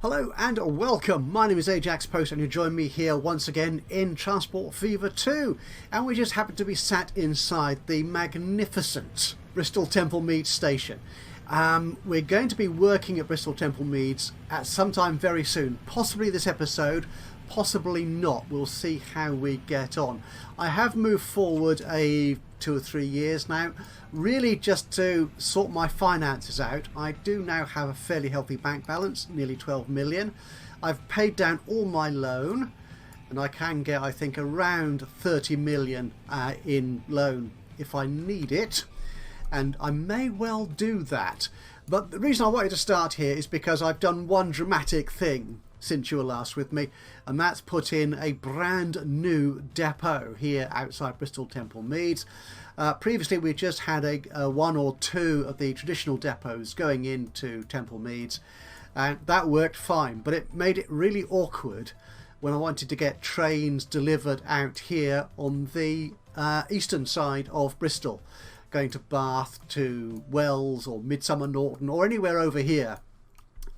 Hello and welcome. My name is Ajaxpost and you join me here once again in Transport Fever 2, and we just happen to be sat inside the magnificent Bristol Temple Meads station. We're going to be working at Bristol Temple Meads at some time very soon, possibly this episode, possibly not. We'll see how we get on. I have moved forward 2 or 3 years now, really just to sort my finances out. I do now have a fairly healthy bank balance, nearly 12 million. I've paid down all my loan and I can get, I think, around 30 million in loan if I need it, and I may well do that. But the reason I wanted to start here is because I've done one dramatic thing since you were last with me, and that's put in a brand new depot here outside Bristol Temple Meads. Previously we just had a 1 or 2 of the traditional depots going into Temple Meads, and that worked fine, but it made it really awkward when I wanted to get trains delivered out here on the eastern side of Bristol, going to Bath, to Wells or Midsummer Norton or anywhere over here.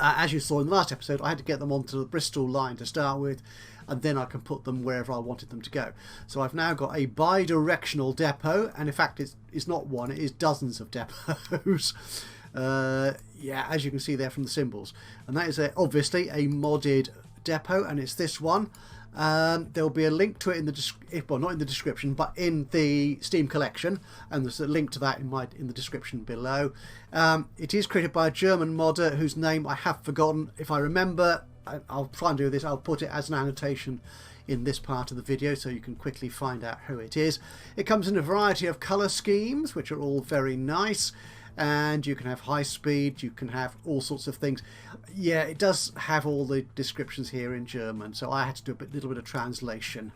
As you saw in the last episode, I had to get them onto the Bristol line to start with, and then I can put them wherever I wanted them to go. So I've now got a bi-directional depot, and in fact it's not one, it is dozens of depots. Yeah, as you can see there from the symbols. And that is obviously a modded depot, and it's this one. There'll be a link to it in the well, not in the description, but in the Steam collection, and there's a link to that in the description below. It is created by a German modder whose name I have forgotten. If I remember, I'll try and do this. I'll put it as an annotation in this part of the video so you can quickly find out who it is. It comes in a variety of colour schemes, which are all very nice. And you can have high speed, you can have all sorts of things. Yeah, it does have all the descriptions here in German, so I had to do a little bit of translation.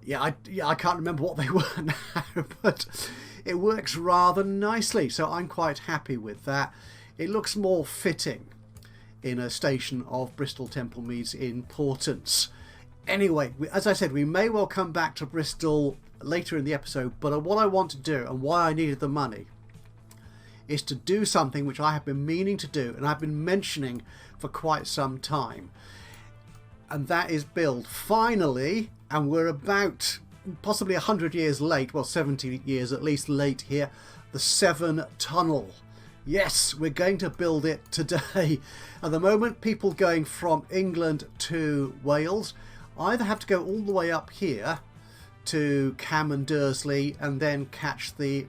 Yeah, I can't remember what they were now, but it works rather nicely, so I'm quite happy with that. It looks more fitting in a station of Bristol Temple Meads importance. Anyway, as I said, we may well come back to Bristol later in the episode, but what I want to do and why I needed the money is to do something which I have been meaning to do and I've been mentioning for quite some time, and that is build finally, and we're about possibly 100 years late, well 70 years at least late here, the Severn Tunnel. Yes, we're going to build it today. At the moment, people going from England to Wales either have to go all the way up here to Cam and Dursley and then catch the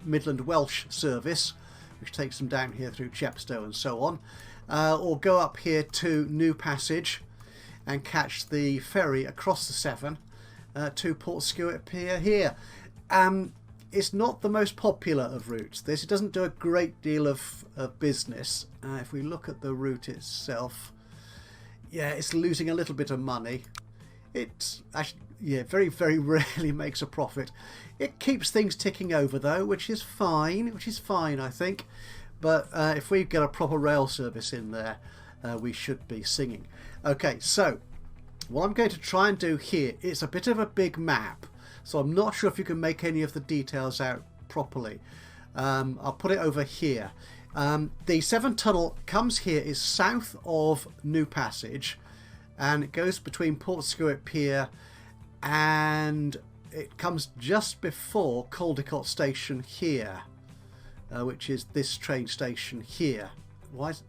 Midland Welsh service, which takes them down here through Chepstow and so on, or go up here to New Passage and catch the ferry across the Severn to Portskewitt Pier here. It's not the most popular of routes, this. It doesn't do a great deal of business. If we look at the route itself, yeah, it's losing a little bit of money. It's actually, yeah, very, very rarely makes a profit. It keeps things ticking over though, which is fine, I think. But if we get a proper rail service in there, we should be singing. Okay, so what I'm going to try and do here, it's a bit of a big map, so I'm not sure if you can make any of the details out properly. I'll put it over here. The Severn Tunnel comes here, is south of New Passage, and it goes between Portskewitt Pier and it comes just before Caldicot Station here, which is this train station here. Why is...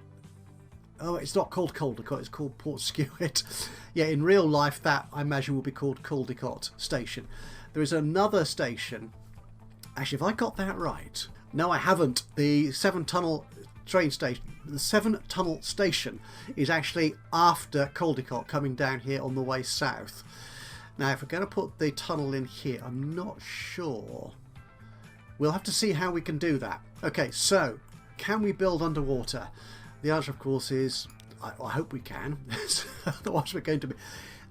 Oh, it's not called Caldicot, it's called Portskewitt. Yeah, in real life that I imagine will be called Caldicot Station. There is another station. Actually, have I got that right? No, I haven't. The Severn Tunnel train station, the Severn Tunnel station, is actually after Caldicot, coming down here on the way south. Now, if we're going to put the tunnel in here, I'm not sure. We'll have to see how we can do that. Okay, so can we build underwater? The answer, of course, is I hope we can. Otherwise, we're going to be.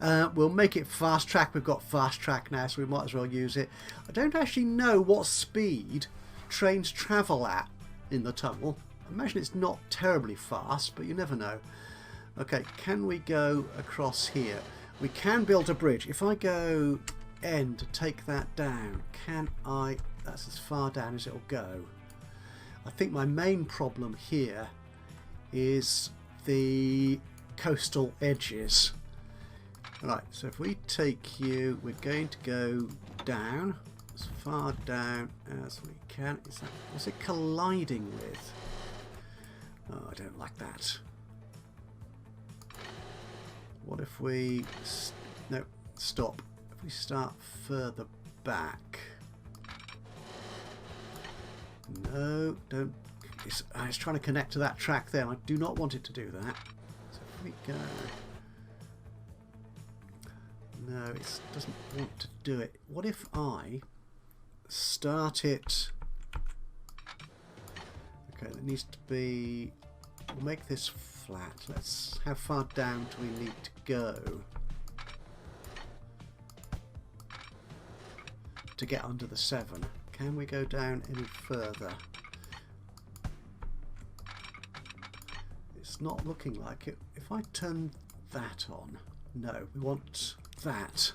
We'll make it fast track. We've got fast track now, so we might as well use it. I don't actually know what speed trains travel at in the tunnel. I imagine it's not terribly fast, but you never know. Okay, can we go across here? We can build a bridge. If I go end to take that down, can I... That's as far down as it'll go. I think my main problem here is the coastal edges. Right, so if we take you, we're going to go down, as far down as we can. What's it colliding with? Oh, I don't like that. What if we... no, stop. If we start further back... no, don't... it's trying to connect to that track there. I do not want it to do that. So if we go... no, it doesn't want to do it. What if I start it... okay, it needs to be... we'll make this flat. How far down do we need to go to get under the Severn? Can we go down any further? It's not looking like it. If I turn that on, no, we want that.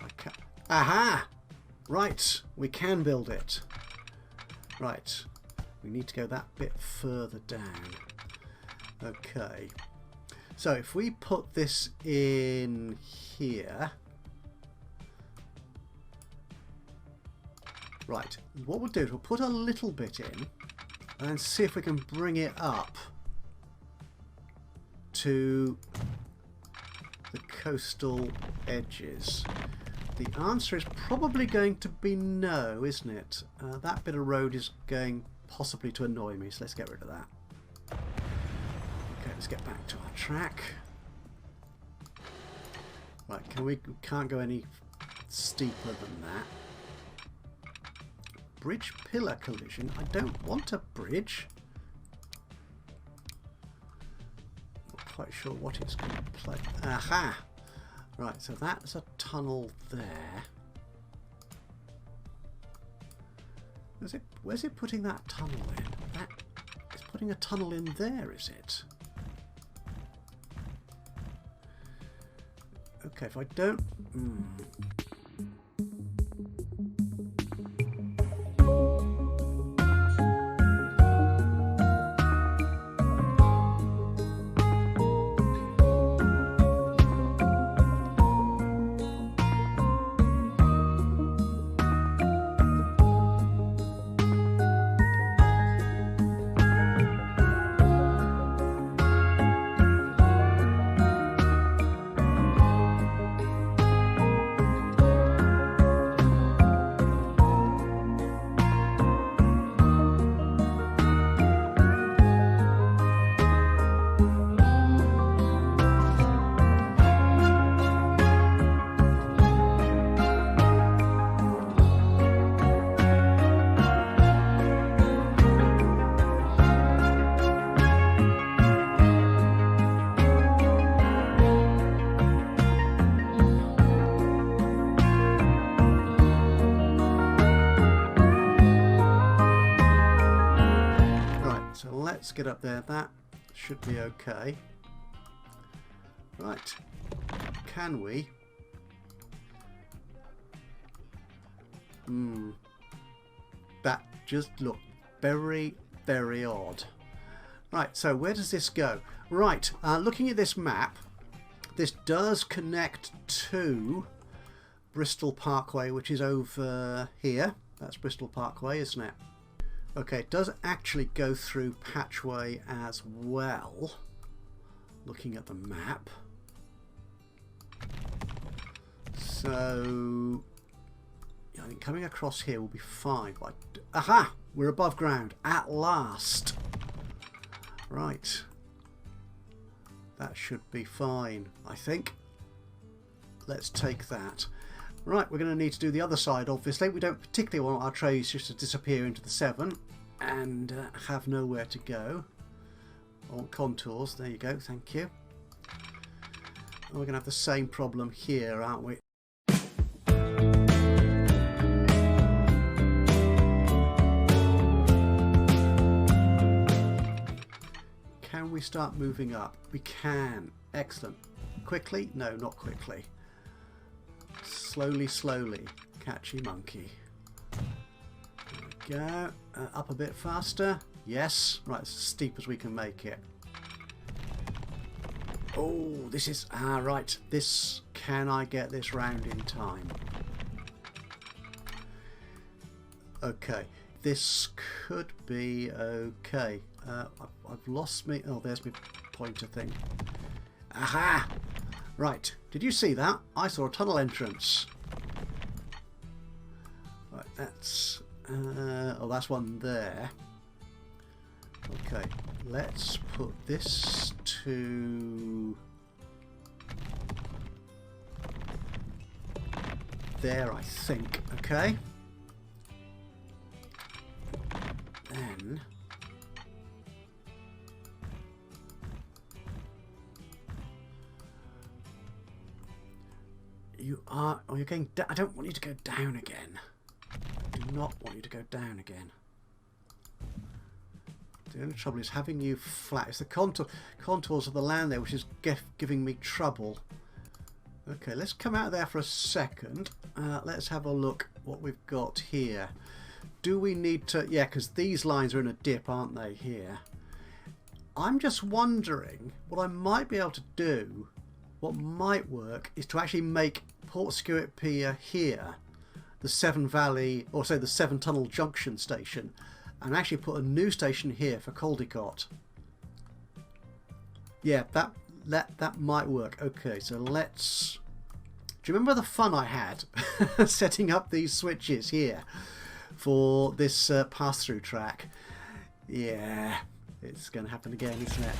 Okay. Aha! Right, we can build it. Right, we need to go that bit further down. Okay, so if we put this in here, right, what we'll do is we'll put a little bit in and see if we can bring it up to the coastal edges. The answer is probably going to be no, isn't it? That bit of road is going possibly to annoy me, so let's get rid of that. Okay, let's get back to our track. Right, we can't go any steeper than that. Bridge pillar collision. I don't want a bridge. Not quite sure what it's going to play. Aha! Right, so that's a tunnel there. Where's it putting that tunnel in? It's putting a tunnel in there, is it? Okay, if I don't... let's get up there. That should be okay. Right. Can we? That just looked very, very odd. Right, so where does this go? Right, looking at this map, this does connect to Bristol Parkway, which is over here. That's Bristol Parkway, isn't it? Okay, it does actually go through Patchway as well, looking at the map. So, yeah, I think coming across here will be fine. But aha! We're above ground at last. Right. That should be fine, I think. Let's take that. Right, we're going to need to do the other side, obviously. We don't particularly want our trays just to disappear into the Severn and have nowhere to go. I want contours. There you go. Thank you. And we're going to have the same problem here, aren't we? Can we start moving up? We can. Excellent. Quickly? No, not quickly. Slowly, slowly. Catchy monkey. There we go. Up a bit faster. Yes. Right, it's as steep as we can make it. Oh, this is... Ah, right. This... Can I get this round in time? Okay. This could be okay. I've lost me... Oh, there's my pointer thing. Aha! Right. Did you see that? I saw a tunnel entrance. Right, that's... oh, that's one there. Okay. Let's put this to... there, I think. Okay. Then... You are... Oh, you're going down. I don't want you to go down again. I do not want you to go down again. The only trouble is having you flat. It's the contours of the land there which is giving me trouble. Okay, let's come out of there for a second. Let's have a look what we've got here. Do we need to... Yeah, because these lines are in a dip, aren't they, here? I'm just wondering what I might be able to do, what might work, is to actually make Portskewitt Pier here, the Severn Valley, or say the Severn Tunnel Junction station, and actually put a new station here for Caldecott. Yeah, that might work. Okay, so let's... Do you remember the fun I had setting up these switches here for this pass-through track? Yeah, it's going to happen again, isn't it?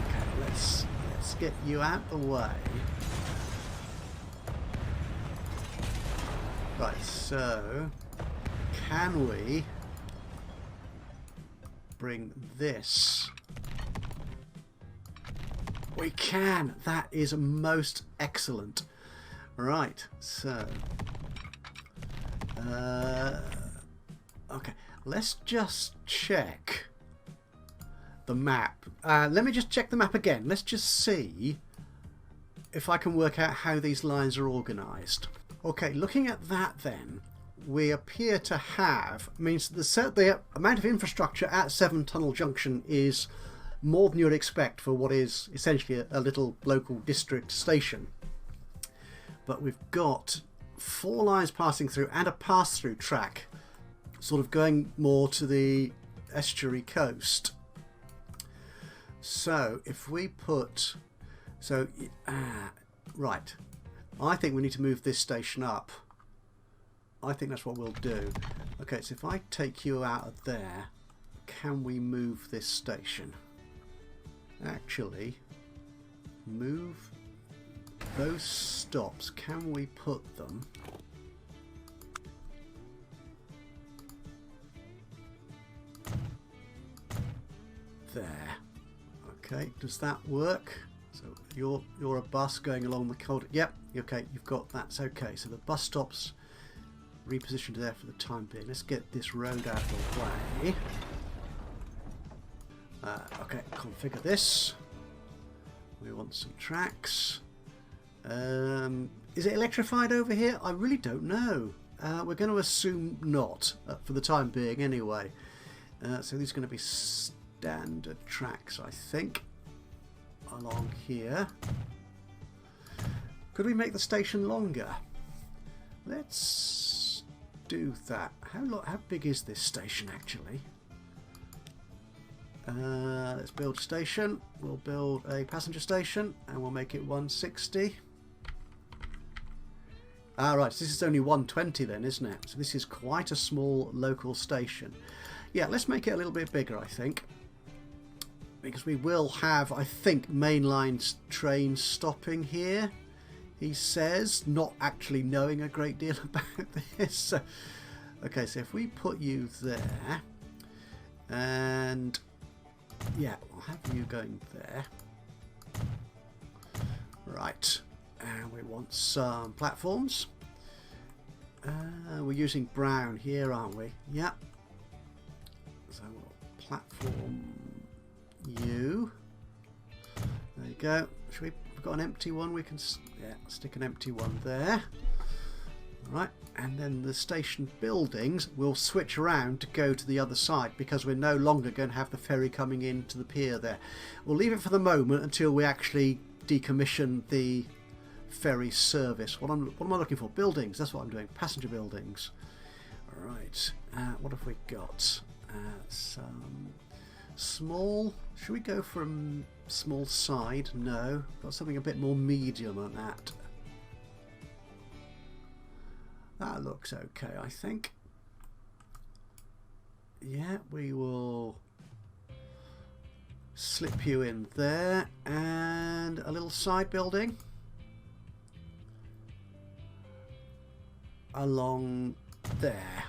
Okay, let's get you out the way. Right, so can we bring this? We can! That is most excellent. Right, so... okay, let's just check the map. Let me just check the map again. Let's just see if I can work out how these lines are organised. Okay, looking at that then, we appear to have... means the amount of infrastructure at Severn Tunnel Junction is more than you'd expect for what is essentially a little local district station. But we've got 4 lines passing through and a pass-through track sort of going more to the estuary coast. So if we put... So, right. I think we need to move this station up. I think that's what we'll do. Okay, so if I take you out of there, can we move this station? Actually, move those stops. Can we put them there? Okay, does that work? So you're a bus going along the cold. Yep. Okay, you've got that's okay. So the bus stops repositioned there for the time being. Let's get this road out of the way. Okay, configure this. We want some tracks. Is it electrified over here? I really don't know. We're going to assume not for the time being anyway. So these are going to be standard tracks, I think, along here. Could we make the station longer? Let's do that. How big is this station actually? Let's build a station. We'll build a passenger station and we'll make it 160. Right, so this is only 120 then, isn't it? So this is quite a small local station. Yeah, let's make it a little bit bigger, I think. Because we will have, I think, mainline trains stopping here, he says, not actually knowing a great deal about this. So, okay, so if we put you there, and yeah, we'll have you going there. Right, and we want some platforms. We're using brown here, aren't we? Yeah. So we'll platform you. There you go. We've got an empty one. We can stick an empty one there. All right, and then the station buildings will switch around to go to the other side, because we're no longer going to have the ferry coming into the pier there. We'll leave it for the moment until we actually decommission the ferry service. What am I looking for? Buildings, that's what I'm doing. Passenger buildings. Right, what have we got? Some small. Should we go from small side? No, got something a bit more medium on that. That looks okay, I think. Yeah, we will slip you in there, and a little side building along there.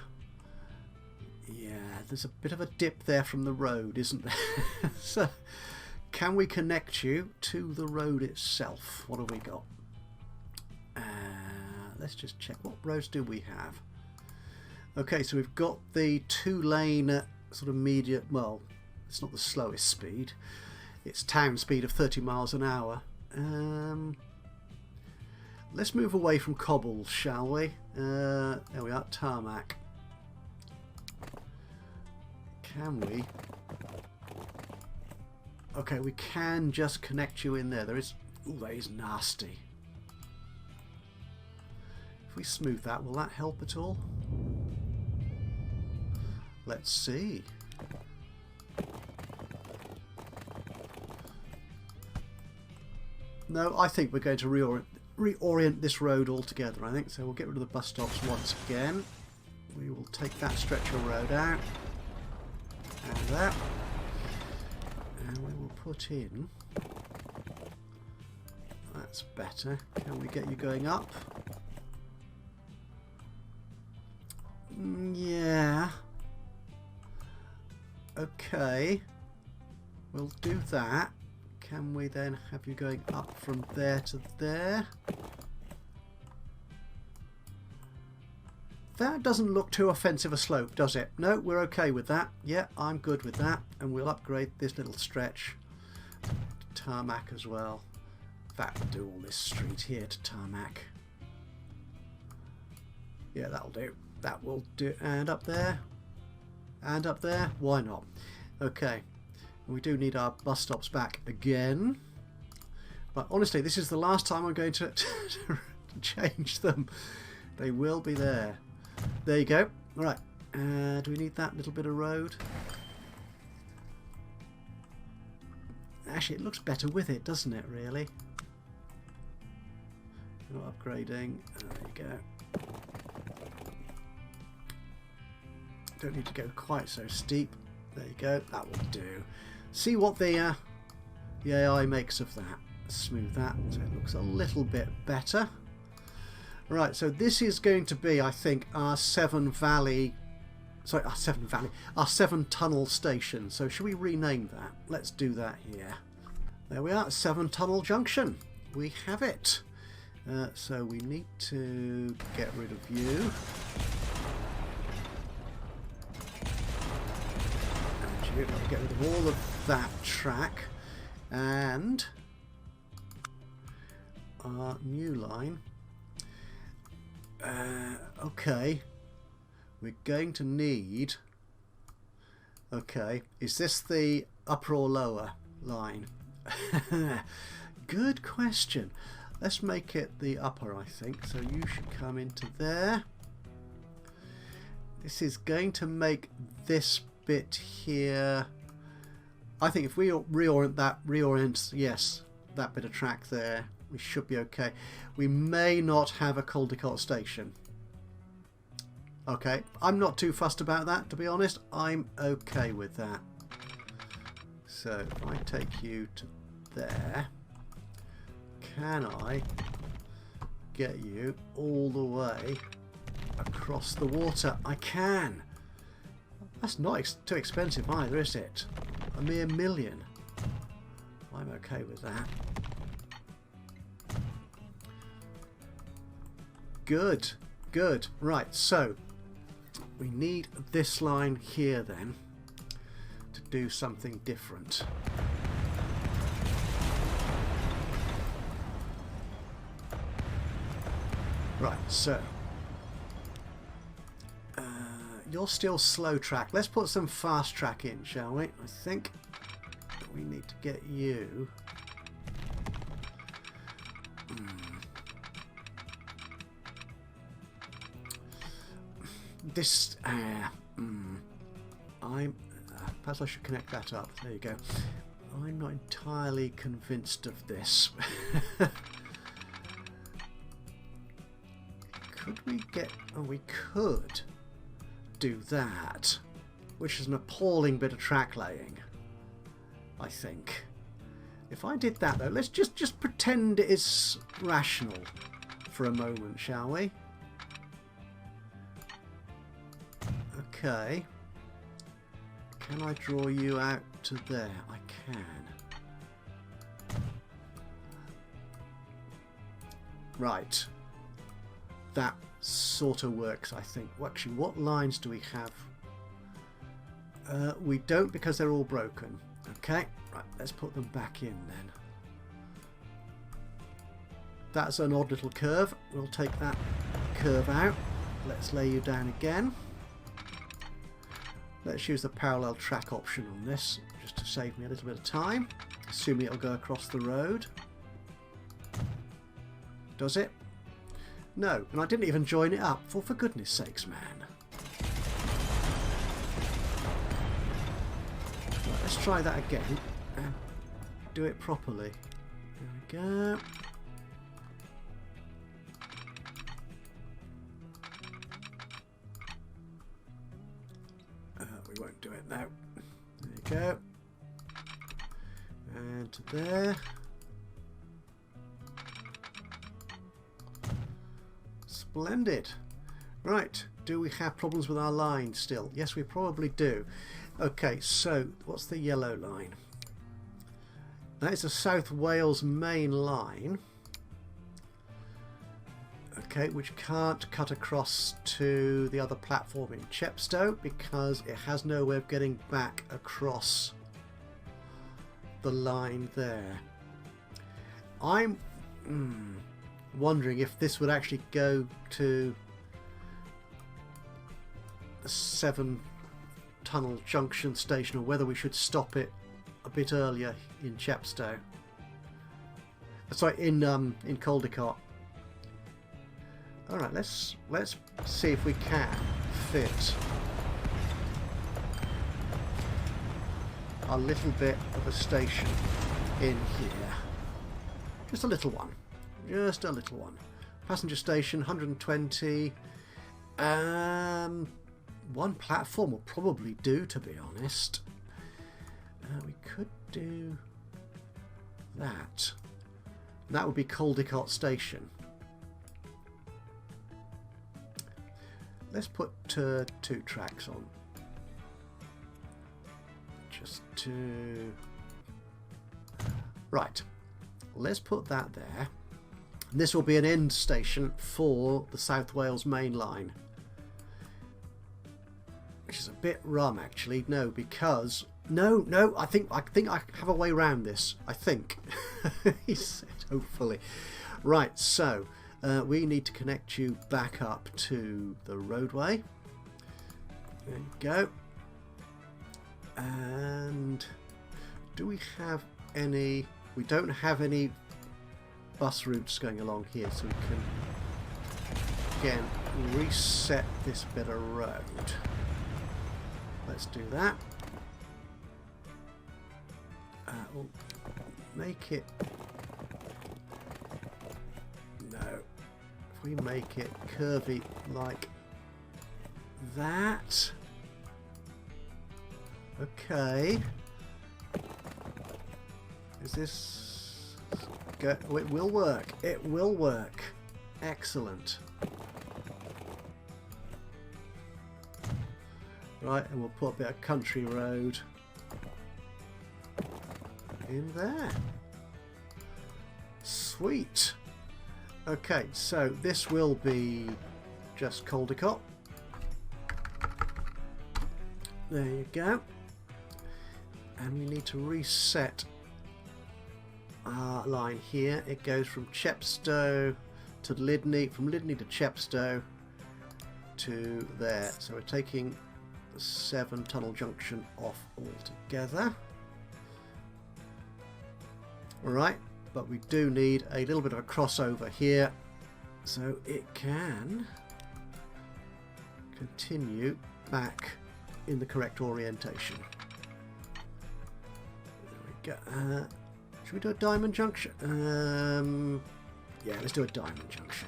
Yeah, there's a bit of a dip there from the road, isn't there? So, can we connect you to the road itself? What have we got? Let's just check. What roads do we have? Okay, so we've got the 2-lane sort of medium. Well, it's not the slowest speed. It's town speed of 30 miles an hour. Let's move away from cobbles, shall we? There we are, tarmac. Can we? Okay, we can just connect you in there. There is. Ooh, that is nasty. If we smooth that, will that help at all? Let's see. No, I think we're going to reorient this road altogether, I think. So we'll get rid of the bus stops once again. We will take that stretch of road out. And that. And we will put in... That's better. Can we get you going up? Yeah. Okay. We'll do that. Can we then have you going up from there to there? That doesn't look too offensive a slope, does it? No, we're okay with that. Yeah, I'm good with that. And we'll upgrade this little stretch to tarmac as well. In fact, we'll do all this street here to tarmac. Yeah, that'll do. That will do. And up there. And up there. Why not? Okay. We do need our bus stops back again. But honestly, this is the last time I'm going to change them. They will be there. There you go. All right. Do we need that little bit of road? Actually, it looks better with it, doesn't it, really? Not upgrading. There you go. Don't need to go quite so steep. There you go. That will do. See what the AI makes of that. Smooth that so it looks a little bit better. Right, so this is going to be, I think, our Severn Tunnel station. So should we rename that? Let's do that here. There we are, Severn Tunnel Junction. We have it. So we need to get rid of you. And you get rid of all of that track. And our new line. Okay. We're going to need... Okay. Is this the upper or lower line? Good question. Let's make it the upper, I think. So you should come into there. This is going to make this bit here. I think if we reorient, yes, that bit of track there, we should be okay. We may not have a cul-de-sac station. Okay, I'm not too fussed about that, to be honest. I'm okay with that. So if I take you to there, can I get you all the way across the water? I can. That's not too expensive either, is it? A mere $1 million. I'm okay with that. Good, good. Right, so we need this line here then to do something different. Right, so You're still slow track. Let's put some fast track in, shall we? I think we need to get you. This. Perhaps I should connect that up. There you go. I'm not entirely convinced of this. Could we get... Oh, we could do that, which is an appalling bit of track laying, I think. If I did that, though, let's just pretend it is rational for a moment, shall we? Okay. Can I draw you out to there? I can. Right. That sort of works, I think. Well, actually, what lines do we have? We don't, because they're all broken. Okay. Right, let's put them back in then. That's an odd little curve. We'll take that curve out. Let's lay you down again. Let's use the parallel track option on this, just to save me a little bit of time. Assuming it'll go across the road. Does it? No, and I didn't even join it up. For goodness sakes, man. Right, let's try that again and do it properly. There we go. We won't do it now. There you go. And to there. Splendid. Right, do we have problems with our line still? Yes, we probably do. Okay, so what's the yellow line? That is the South Wales main line. Okay, which can't cut across to the other platform in Chepstow because it has no way of getting back across the line there. I'm wondering if this would actually go to the Severn Tunnel Junction station, or whether we should stop it a bit earlier in Chepstow. Sorry, in Caldecott. All right, let's see if we can fit a little bit of a station in here. Just a little one. Just a little one. Passenger station, 120. One platform will probably do, to be honest. We could do that. That would be Caldecott Station. Let's put 2 tracks on. Just to... Right. Let's put that there. This will be an end station for the South Wales main line. Which is a bit rum, actually. No, because... No, I think I have a way around this. I think. He said, hopefully. Right, so... we need to connect you back up to the roadway. There you go. And do we have any... We don't have any bus routes going along here, so we can again reset this bit of road. Let's do that. We'll make it... No. If we make it curvy like that. Okay. Is this... Go... Oh, it will work. It will work. Excellent. Right, and we'll put a bit of country road in there. Sweet. Okay, so this will be just Caldecott. There you go. And we need to reset our line here. It goes from Chepstow to Lydney, from Lydney to Chepstow to there. So we're taking the Severn Tunnel Junction off altogether. Alright, but we do need a little bit of a crossover here so it can continue back in the correct orientation. There we go. Should we do a diamond junction? Yeah, let's do a diamond junction.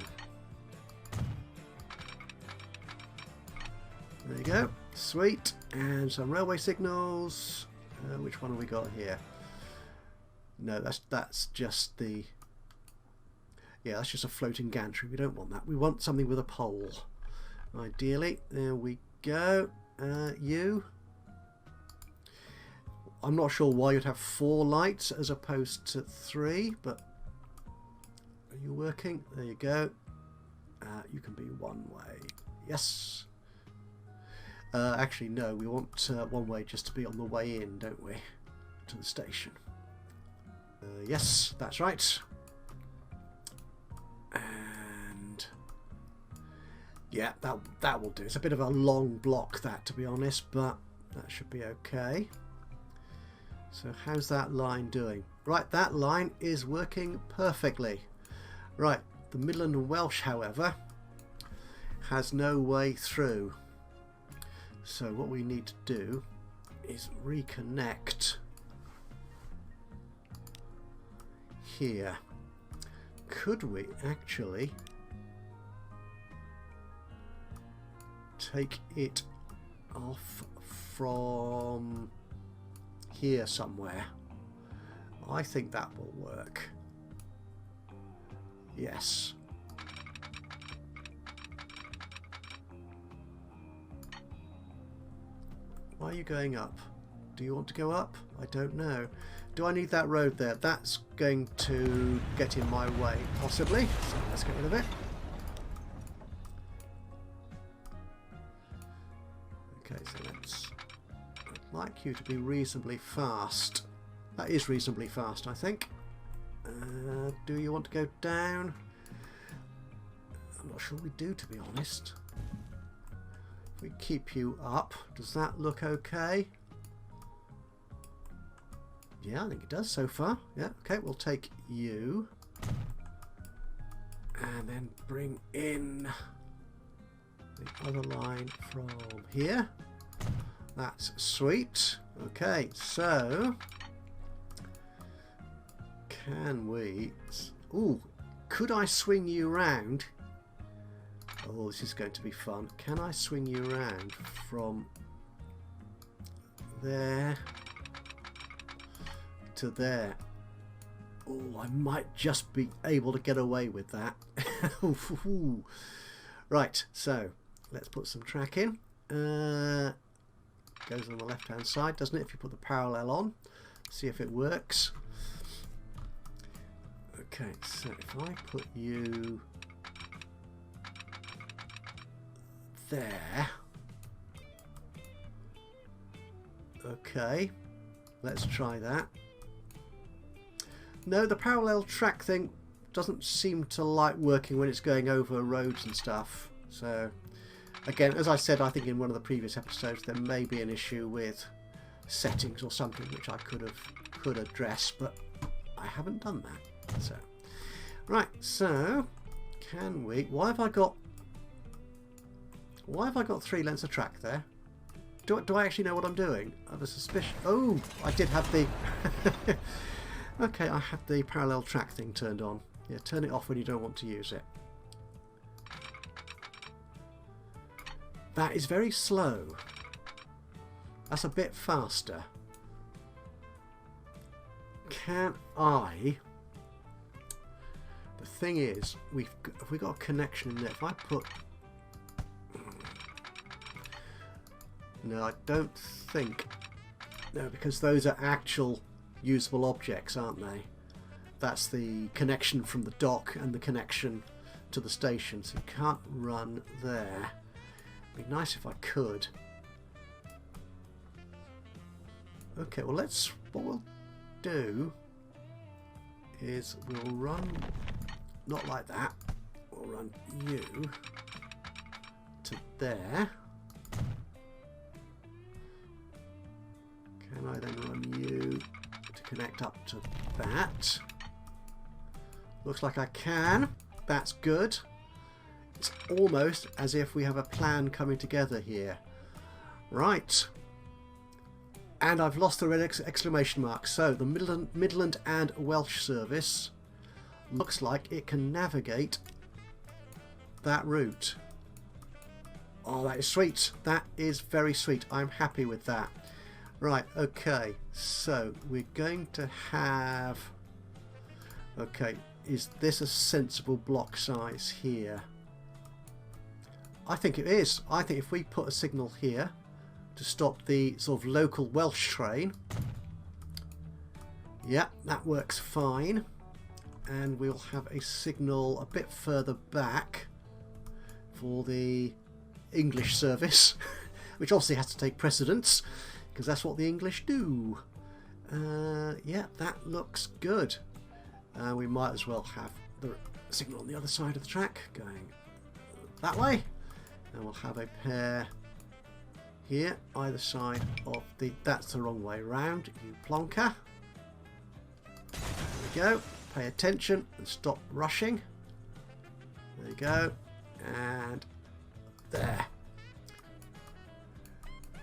There you go. Sweet. And some railway signals. Which one have we got here? No, that's just the... Yeah, that's just a floating gantry. We don't want that. We want something with a pole. Ideally. There we go. You. I'm not sure why you'd have 4 lights as opposed to 3, but are you working? There you go. You can be one way. Yes. Actually, no. We want one way just to be on the way in, don't we? To the station. Yes, that's right. And yeah, that will do. It's a bit of a long block, that, to be honest, but that should be okay. So how's that line doing? Right, that line is working perfectly. Right, the Midland and Welsh, however, has no way through. So what we need to do is reconnect here. Could we actually take it off from here somewhere? I think that will work. Yes. Why are you going up? Do you want to go up? I don't know. Do I need that road there? That's going to get in my way, possibly. So let's get rid of it. Okay, so I'd like you to be reasonably fast. That is reasonably fast, I think. Do you want to go down? I'm not sure we do, to be honest. If we keep you up, does that look okay? Yeah, I think it does so far. Yeah, okay, we'll take you. And then bring in the other line from here. That's sweet. Okay, so can we... Ooh, could I swing you round? Oh, this is going to be fun. Can I swing you around from there to there? Oh, I might just be able to get away with that. Right, so let's put some track in. Goes on the left hand side, doesn't it, if you put the parallel on? See if it works. Okay, so if I put you there. Okay, let's try that. No, the parallel track thing doesn't seem to like working when it's going over roads and stuff. So again, as I said, I think in one of the previous episodes, there may be an issue with settings or something which I could address, but I haven't done that. So right, so can we... Why have I got 3 lengths of track there? Do I actually know what I'm doing? I have a suspicion. Oh, I did have the... Okay, I have the parallel track thing turned on. Yeah, turn it off when you don't want to use it. That is very slow. That's a bit faster. Can I... The thing is, have we got a connection in there? If I put... No, I don't think... No, because those are actual usable objects, aren't they? That's the connection from the dock and the connection to the station, so you can't run there. It'd be nice if I could. Okay, well what we'll do is we'll run, not like that, we'll run you to there. Can I then run you to connect up to that? Looks like I can. That's good. It's almost as if we have a plan coming together here. Right. And I've lost the red exclamation mark. So the Midland and Welsh service looks like it can navigate that route. Oh, that is sweet. That is very sweet. I'm happy with that. Right, okay. So we're going to have... Okay, is this a sensible block size here? I think it is. I think if we put a signal here to stop the sort of local Welsh train, yeah, that works fine. And we'll have a signal a bit further back for the English service, which obviously has to take precedence because that's what the English do. Yeah, that looks good. We might as well have the signal on the other side of the track going that way, and we'll have a pair here either side of the... That's the wrong way round, you plonker. There we go. Pay attention and stop rushing. There you go. And there.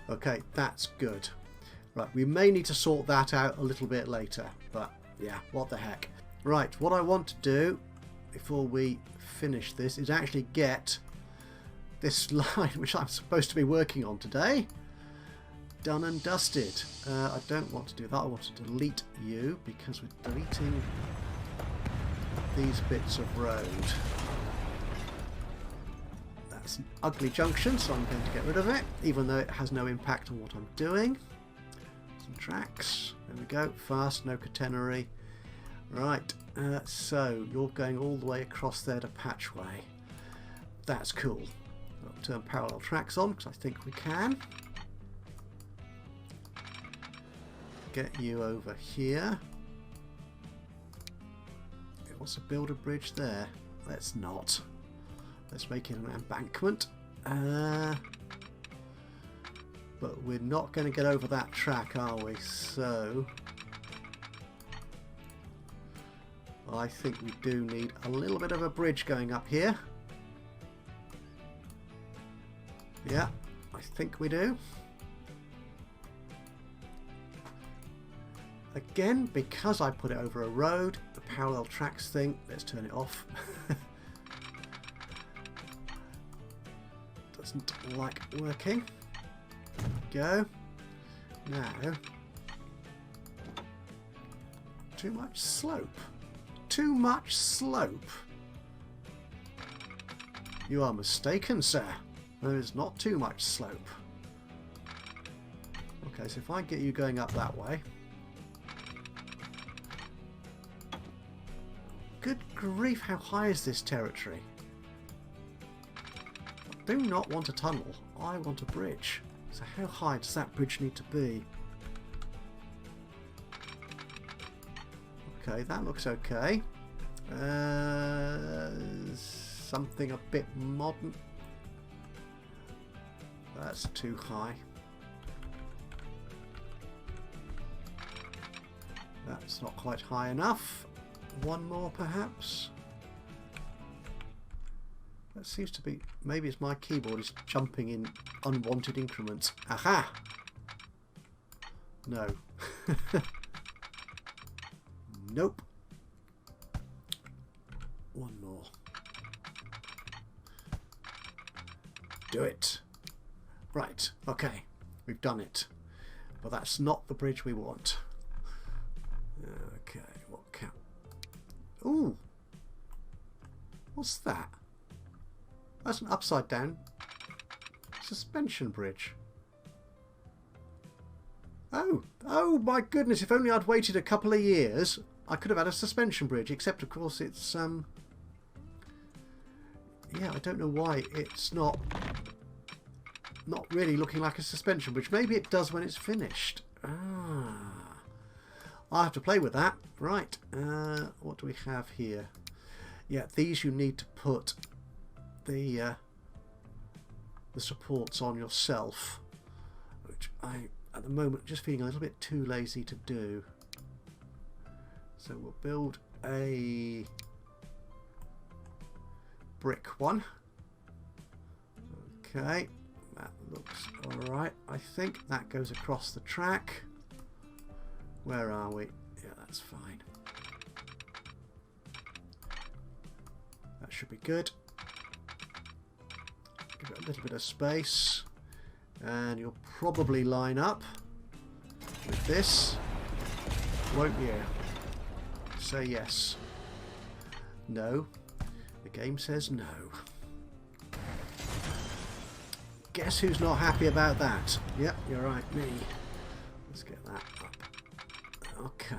Okay, that's good. Right, we may need to sort that out a little bit later, but yeah, what the heck. Right, what I want to do before we finish this is actually get this line, which I'm supposed to be working on today, done and dusted. I don't want to do that. I want to delete you because we're deleting these bits of road. That's an ugly junction, so I'm going to get rid of it, even though it has no impact on what I'm doing. Some tracks. There we go. Fast, no catenary. Right, so you're going all the way across there to Patchway. That's cool. I'll turn parallel tracks on because I think we can. Get you over here. It wants to build a bridge there. Let's not. Let's make it an embankment. But we're not going to get over that track, are we? So I think we do need a little bit of a bridge going up here. Yeah, I think we do. Again, because I put it over a road, the parallel tracks thing, let's turn it off. Doesn't like working. Go. Now, too much slope. Too much slope. You are mistaken, sir. There is not too much slope. Okay, so if I get you going up that way. Good grief, how high is this territory? I do not want a tunnel. I want a bridge. So how high does that bridge need to be? Okay, that looks okay. Something a bit modern. That's too high. That's not quite high enough. One more perhaps. That seems to be... Maybe it's my keyboard is jumping in unwanted increments. Aha! No. Nope. One more. Do it. Right, okay. We've done it. But that's not the bridge we want. Okay, what can... Ooh! What's that? That's an upside down suspension bridge. Oh my goodness, if only I'd waited a couple of years, I could have had a suspension bridge, except of course it's, yeah, I don't know why it's not really looking like a suspension bridge. Maybe it does when it's finished. I'll have to play with that. Right, what do we have here? Yeah, these you need to put the the supports on yourself, which I, at the moment, just feeling a little bit too lazy to do. So we'll build a brick one. Okay, that looks alright. I think that goes across the track. Where are we? Yeah, that's fine. That should be good. Give it a little bit of space. And you'll probably line up with this, won't you? Say yes. No. The game says no. Guess who's not happy about that? Yep, you're right, me. Let's get that up. Okay.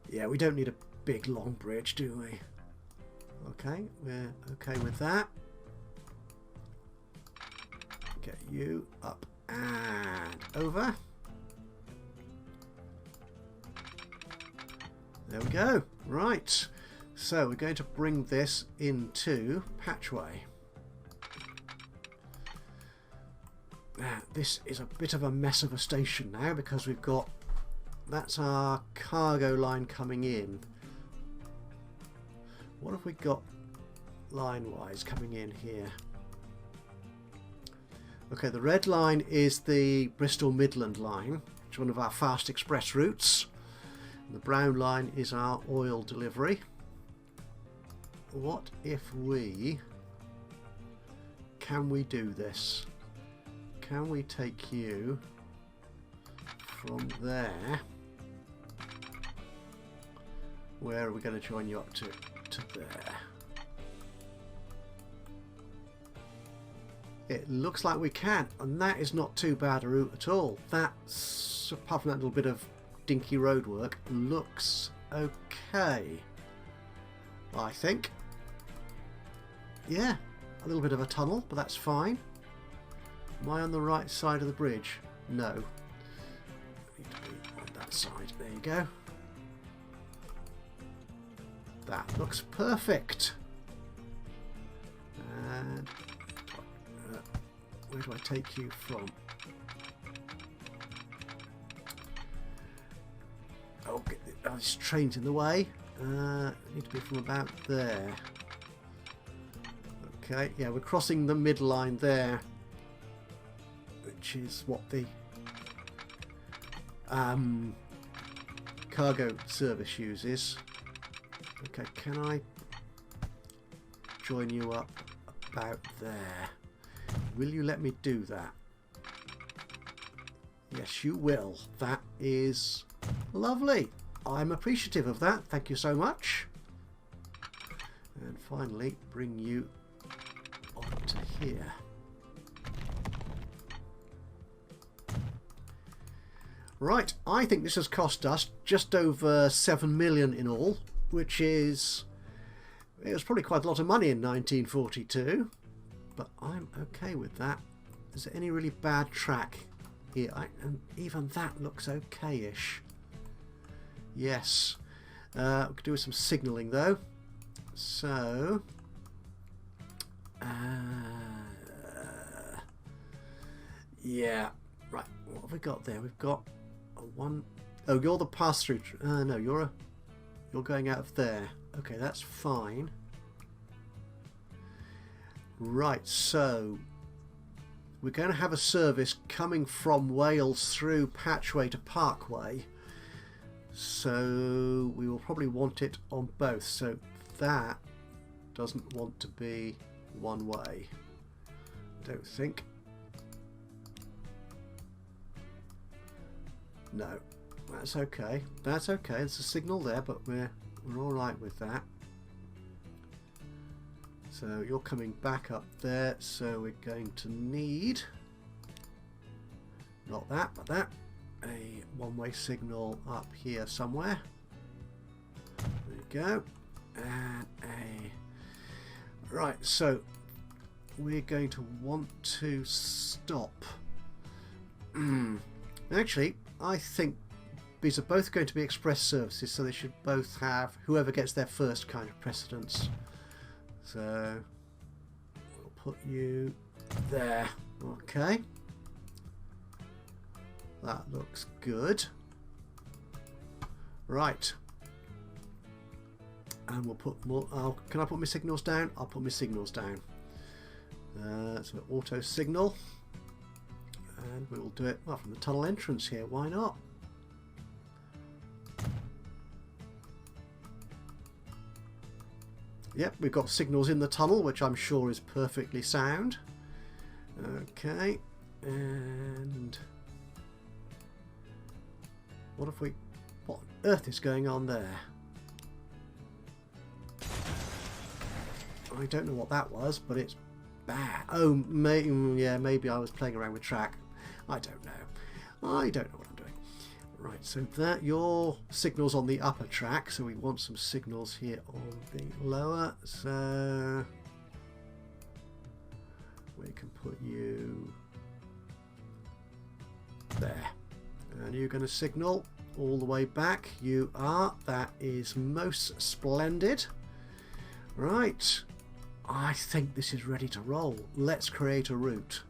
Yeah, we don't need a big long bridge, do we? Okay, we're okay with that. Get you up and over. There we go. Right. So we're going to bring this into Parkway. Now, this is a bit of a mess of a station now because we've got... That's our cargo line coming in. What have we got line-wise coming in here? Okay, the red line is the Bristol Midland line, which is one of our fast express routes. And the brown line is our oil delivery. What if we... Can we do this? Can we take you from there? Where are we going to join you up to? To there. It looks like we can, and that is not too bad a route at all. That's, apart from that little bit of dinky roadwork, looks okay, I think. Yeah, a little bit of a tunnel, but that's fine. Am I on the right side of the bridge? No. I need to be on that side. There you go. That looks perfect. And where do I take you from? Oh, this train's in the way. I need to be from about there. Okay, yeah, we're crossing the midline there, which is what the cargo service uses. Okay, can I join you up about there? Will you let me do that? Yes, you will. That is lovely. I'm appreciative of that. Thank you so much. And finally, bring you onto here. Right, I think this has cost us just over 7 million in all, which is... It was probably quite a lot of money in 1942, but I'm okay with that. Is there any really bad track here? And even that looks okay-ish. Yes. We could do with some signalling though. So... yeah. Right, what have we got there? We've got a one... Oh, you're the pass-through... no, you're going out of there. Okay, that's fine. Right, so we're going to have a service coming from Wales through Parkway to Parkway. So we will probably want it on both. So that doesn't want to be one way, I don't think. No, that's okay. That's okay. There's a signal there, but we're all right with that. So you're coming back up there, so we're going to need, not that, but that, a one-way signal up here somewhere. There you go. And a... Right, so we're going to want to stop. Actually, I think these are both going to be express services, so they should both have whoever gets there first kind of precedence. So put you there. Okay. That looks good. Right. And we'll put more. Oh, can I put my signals down? I'll put my signals down. So auto signal. And we will do it well, from the tunnel entrance here. Why not? Yep, we've got signals in the tunnel, which I'm sure is perfectly sound. Okay, and what if we... what on earth is going on there? I don't know what that was, but it's bad. Oh, yeah, maybe I was playing around with track. I don't know. I don't know what I'm doing. Right, so that your signal's on the upper track, so we want some signals here on the lower. So we can put you there. And you're going to signal all the way back. You are. That is most splendid. Right. I think this is ready to roll. Let's create a route.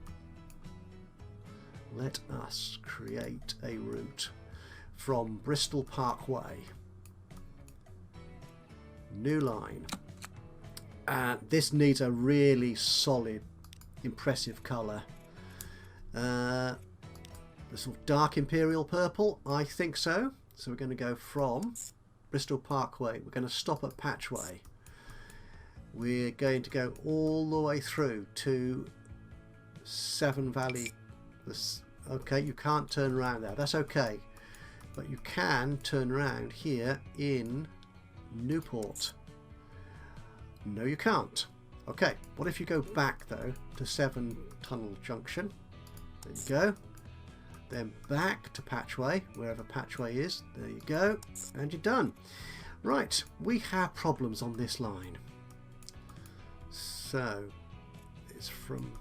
Let us create a route from Bristol Parkway. New line. This needs a really solid, impressive colour. The sort of dark imperial purple, I think so. So we're going to go from Bristol Parkway. We're going to stop at Patchway. We're going to go all the way through to Severn Valley. Okay, you can't turn around there. That's okay. But you can turn around here in Newport. No, you can't. Okay, what if you go back, though, to Severn Tunnel Junction? There you go. Then back to Patchway, wherever Patchway is. There you go. And you're done. Right, we have problems on this line. So, it's from...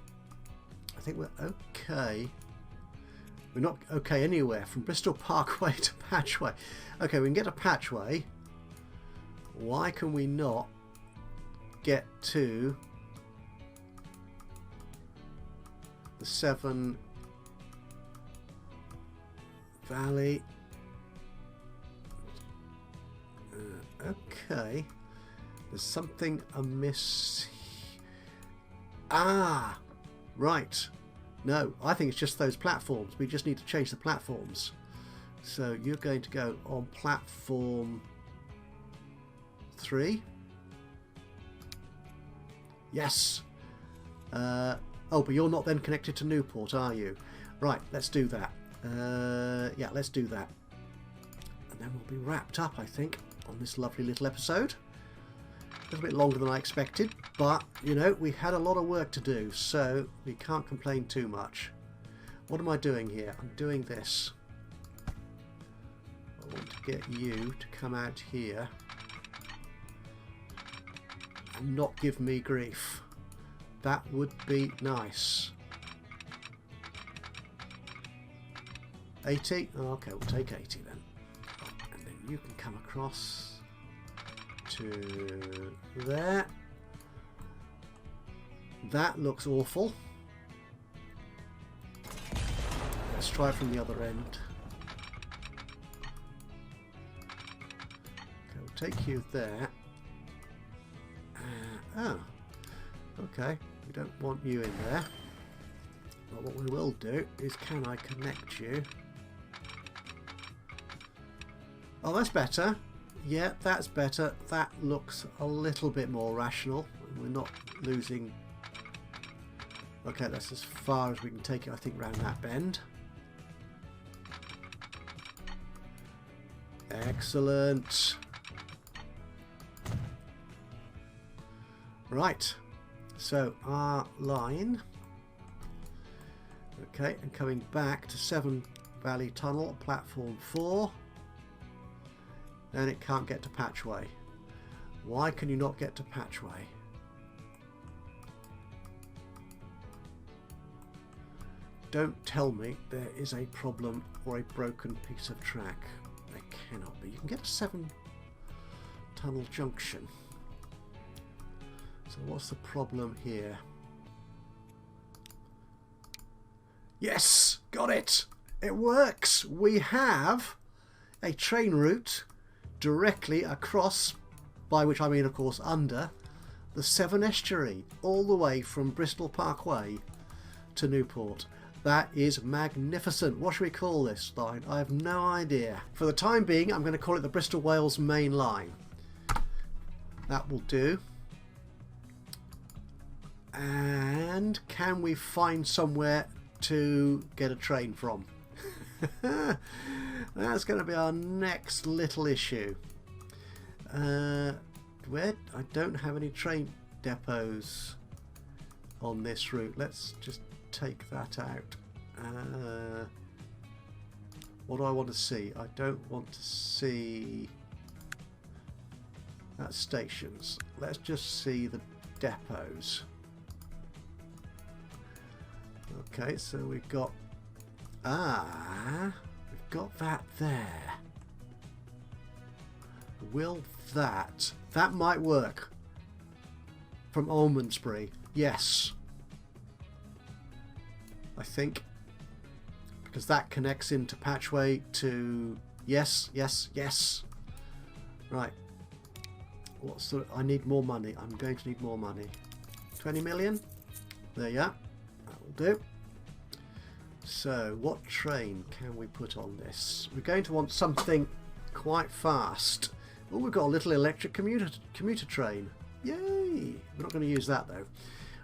I think we're okay. We're not okay anywhere. From Bristol Parkway to Patchway. Okay, we can get to Patchway. Why can we not get to the Severn Valley? Okay. There's something amiss. Ah! Right. No, I think it's just those platforms. We just need to change the platforms. So you're going to go on platform 3. Yes. Oh, but you're not then connected to Newport, are you? Right, let's do that. Yeah, let's do that. And then we'll be wrapped up, I think, on this lovely little episode. A little bit longer than I expected, but, you know, we had a lot of work to do, so we can't complain too much. What am I doing here? I'm doing this. I want to get you to come out here and not give me grief. That would be nice. 80? Oh, okay, we'll take 80 then. And then you can come across to there. That looks awful. Let's try from the other end. Okay, we'll take you there. Oh, okay. We don't want you in there. But what we will do is, can I connect you? Oh, that's better. Yeah, that's better. That looks a little bit more rational. We're not losing... Okay, that's as far as we can take it, I think, round that bend. Excellent. Right. So, our line... Okay, and coming back to Severn Valley Tunnel, platform 4. And it can't get to Patchway. Why can you not get to Patchway? Don't tell me there is a problem or a broken piece of track. There cannot be. You can get to Severn Tunnel Junction. So what's the problem here? Yes, got it. It works. We have a train route directly across, by which I mean, of course, under the Severn estuary, all the way from Bristol Parkway to Newport. That is magnificent. What should we call this line? I have no idea. For the time being, I'm going to call it the Bristol Wales Main Line. That will do. And can we find somewhere to get a train from? That's going to be our next little issue. Where I don't have any train depots on this route. Let's just take that out. What do I want to see? I don't want to see that stations. Let's just see the depots. Okay, so we've got we've got that there. Will that might work from Almondsbury? Yes, I think, because that connects into Parkway to yes. Right. What sort of, I need more money. I'm going to need more money. 20 million. There you are. That will do. So, what train can we put on this? We're going to want something quite fast. Oh, we've got a little electric commuter train. Yay! We're not going to use that though.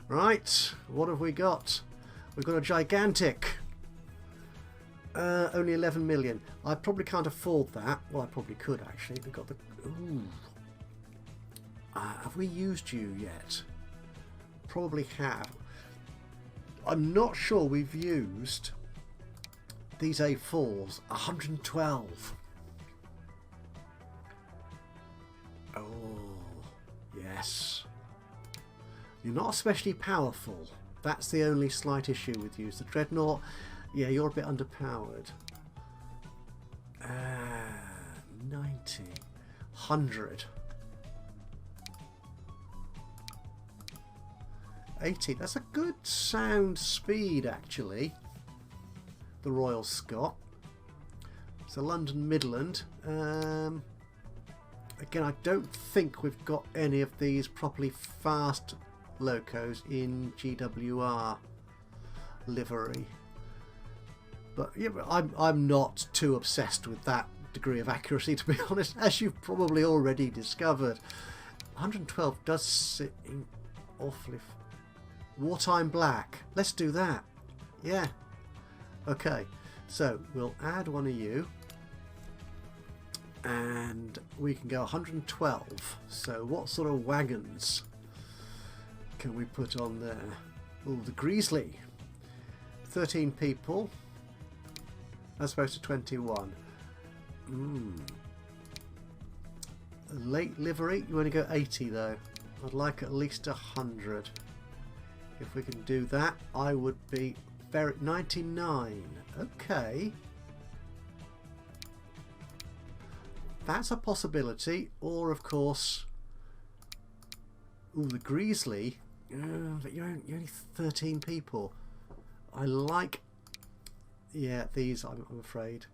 Right, what have we got? We've got a gigantic. Only 11 million. I probably can't afford that. Well, I probably could actually. We've got the. Ooh. Have we used you yet? Probably have. I'm not sure we've used these A4s. 112. Oh, yes. You're not especially powerful. That's the only slight issue with you. The Dreadnought, yeah, you're a bit underpowered. 90. 100. 80. That's a good sound speed, actually. The Royal Scot. So London Midland. Again, I don't think we've got any of these properly fast locos in GWR livery. But yeah, I'm not too obsessed with that degree of accuracy, to be honest, as you've probably already discovered. 112 does sit in awfully. Wartime black. Let's do that. Yeah. Okay. So we'll add one of you. And we can go 112. So what sort of wagons can we put on there? Oh, the Greasley. 13 people. As opposed to 21. Late livery. You only go 80 though. I'd like at least 100. If we can do that, I would be very 99. Okay. That's a possibility. Or, of course, ooh, the Greasley. But you're only 13 people. I like. Yeah, these. I'm afraid.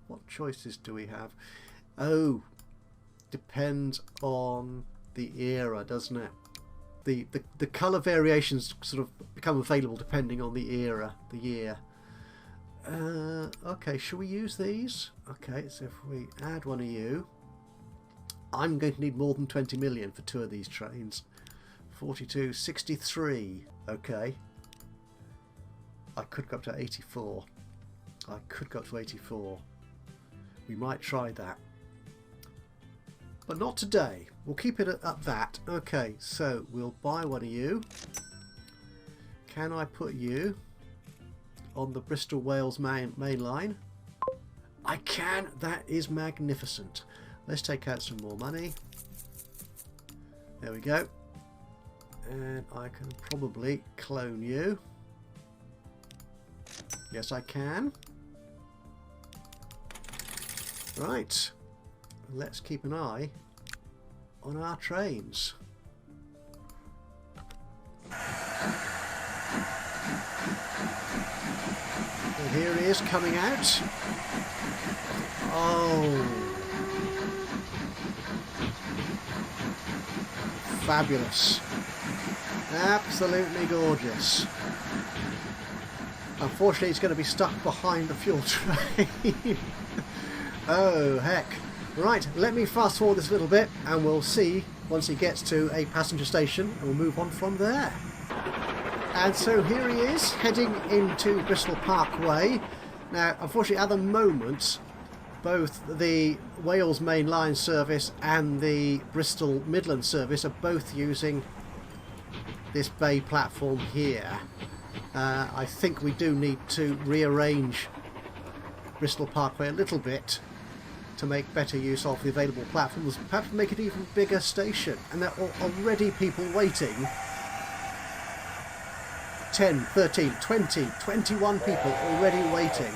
What choices do we have? Oh, depends on the era, doesn't it? The colour variations sort of become available depending on the era, the year. Okay, shall we use these? Okay, so if we add one of you, I'm going to need more than 20 million for 2 of these trains. 42, 63. Okay. I could go up to 84. I could go up to 84. We might try that. But not today. We'll keep it at that. Okay, so we'll buy one of you. Can I put you on the Bristol Wales main line? I can. That is magnificent. Let's take out some more money. There we go. And I can probably clone you. Yes, I can. Right. Let's keep an eye on our trains. And here he is coming out. Oh, fabulous. Absolutely gorgeous. Unfortunately, he's going to be stuck behind the fuel train. Oh, heck. Right, let me fast forward this a little bit and we'll see once he gets to a passenger station and we'll move on from there. And so here he is, heading into Bristol Parkway. Now, unfortunately, at the moment, both the Wales Main Line service and the Bristol Midland service are both using this bay platform here. I think we do need to rearrange Bristol Parkway a little bit to make better use of the available platforms, perhaps make it an even bigger station. And there are already people waiting. 10, 13, 20, 21 people already waiting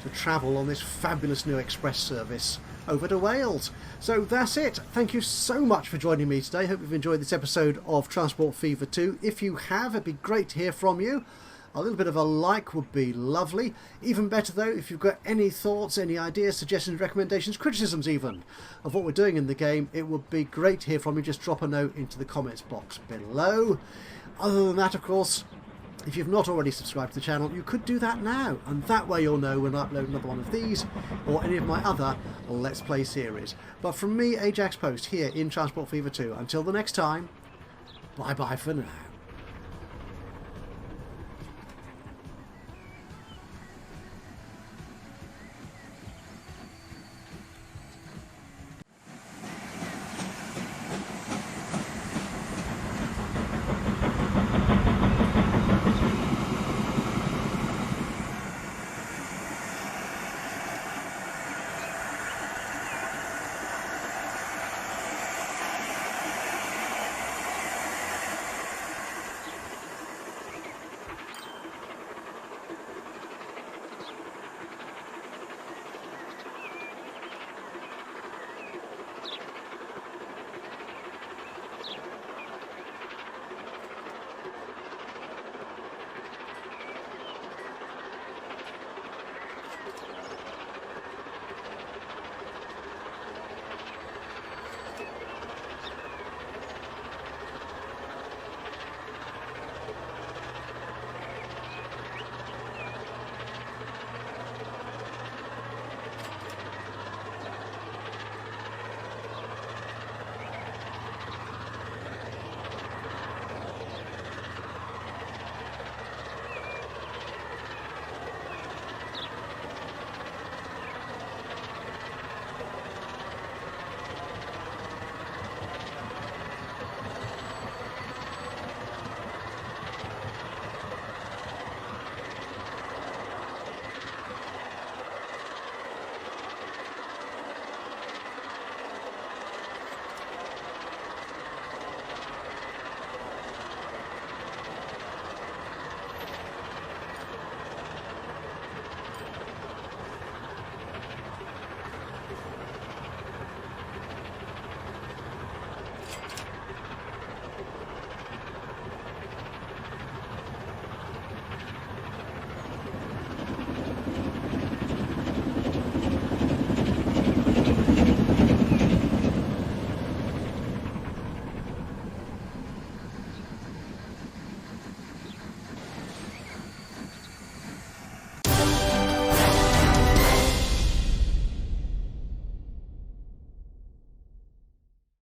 to travel on this fabulous new express service over to Wales. So that's it. Thank you so much for joining me today. Hope you've enjoyed this episode of Transport Fever 2. If you have, it'd be great to hear from you. A little bit of a like would be lovely. Even better though, if you've got any thoughts, any ideas, suggestions, recommendations, criticisms even of what we're doing in the game, it would be great to hear from you. Just drop a note into the comments box below. Other than that, of course, if you've not already subscribed to the channel, you could do that now, and that way you'll know when I upload another one of these or any of my other Let's Play series. But from me, Ajaxpost, here in Transport Fever 2, until the next time, bye bye for now.